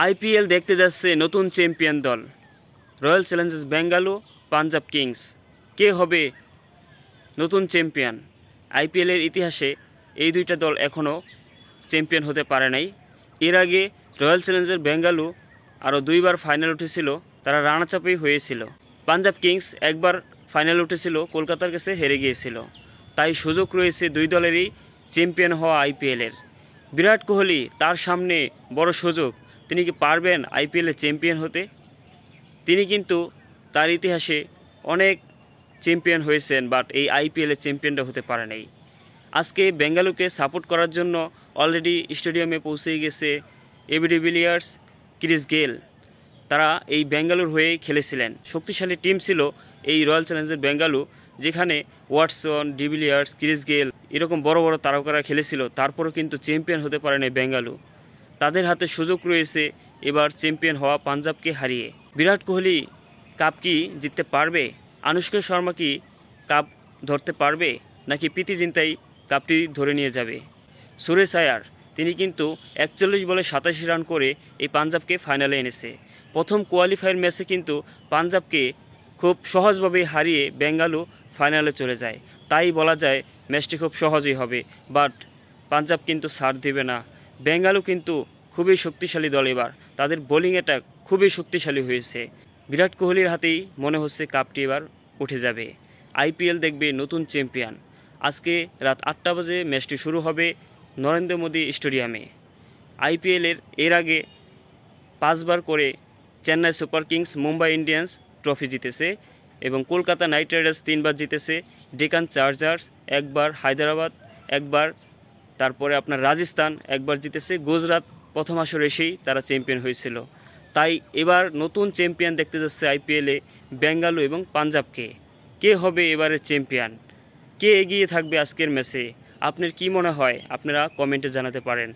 IPL দেখতে যাচ্ছে নতুন চ্যাম্পিয়ন দল royal challengers Bengaluru, Punjab kings. কে হবে নতুন চ্যাম্পিয়ন? আইপিএলের ইতিহাসে এই দুইটা দল এখনও চ্যাম্পিয়ন হতে পারে নাই। এর আগে রয়্যাল চ্যালেঞ্জার্স বেঙ্গালুরু আরও দুইবার ফাইনাল উঠেছিল, তারা রানাচাপেই হয়েছিল। পাঞ্জাব কিংস একবার ফাইনাল উঠেছিল, কলকাতার কাছে হেরে গিয়েছিল। তাই সুযোগ রয়েছে দুই দলেরই চ্যাম্পিয়ন হওয়া আইপিএলের। বিরাট কোহলি, তার সামনে বড় সুযোগ। তিনি কি পারবেন আইপিএলে চ্যাম্পিয়ন হতে? তিনি কিন্তু তার ইতিহাসে অনেক চ্যাম্পিয়ন হয়েছেন, বাট এই আইপিএলে চ্যাম্পিয়নটা হতে পারে নাই। আজকে বেঙ্গালুরুকে সাপোর্ট করার জন্য অলরেডি স্টেডিয়ামে পৌঁছে গেছে এবি ডিভিলিয়ার্স, ক্রিস গেল। তারা এই বেঙ্গালুরু হয়ে খেলেছিলেন। শক্তিশালী টিম ছিল এই রয়্যাল চ্যালেঞ্জার্স বেঙ্গালুরু, যেখানে ওয়াটসন, ডিভিলিয়ার্স, ক্রিস গেল এরকম বড় বড় তারকারা খেলেছিল। তারপরও কিন্তু চ্যাম্পিয়ন হতে পারে না বেঙ্গালুরু। তাদের হাতে সুযোগ রয়েছে এবার চ্যাম্পিয়ন হওয়া পাঞ্জাবকে হারিয়ে। বিরাট কোহলি কাপ কি জিততে পারবে? আনুশকা শর্মা কি কাপ ধরতে পারবে, নাকি প্রীতি জিন্তাই কাপটি ধরে নিয়ে যাবে? সুরেশ আয়ার, তিনি কিন্তু 41 বলে 87 রান করে এই পাঞ্জাবকে ফাইনালে এনেছে। প্রথম কোয়ালিফায়ার ম্যাচে কিন্তু পাঞ্জাবকে খুব সহজভাবে হারিয়ে বেঙ্গালুরু ফাইনালে চলে যায়। তাই বলা যায় ম্যাচটি খুব সহজই হবে, বাট পাঞ্জাব কিন্তু ছাড় দেবে না। বেঙ্গালুরু কিন্তু খুবই শক্তিশালী দল, এবার তাদের বোলিং অ্যাটাক খুবই শক্তিশালী হয়েছে। বিরাট কোহলির হাতেই মনে হচ্ছে কাপটি এবার উঠে যাবে। আইপিএল দেখবে নতুন চ্যাম্পিয়ন। আজকে রাত 8টা বাজে ম্যাচটি শুরু হবে নরেন্দ্র মোদী স্টেডিয়ামে। আইপিএলের এর আগে 5 বার করে Chennai Super Kings, Mumbai Indians trophy জিতেছে এবং কলকাতা নাইট রাইডার্স 3 বার জিতেছে, ডেকান চার্জার্স একবার, হায়দ্রাবাদ একবার, তারপরে আপনার রাজস্থান একবার জিতেছে, গুজরাট প্রথম আসরে এসেই তারা চ্যাম্পিয়ন হয়েছিল। তাই এবার নতুন চ্যাম্পিয়ন দেখতে যাচ্ছে আইপিএলে বেঙ্গালুরু এবং পাঞ্জাবকে। কে হবে এবারের চ্যাম্পিয়ন? কে এগিয়ে থাকবে আজকের ম্যাচে? আপনার কি মনে হয়? আপনারা কমেন্টে জানাতে পারেন।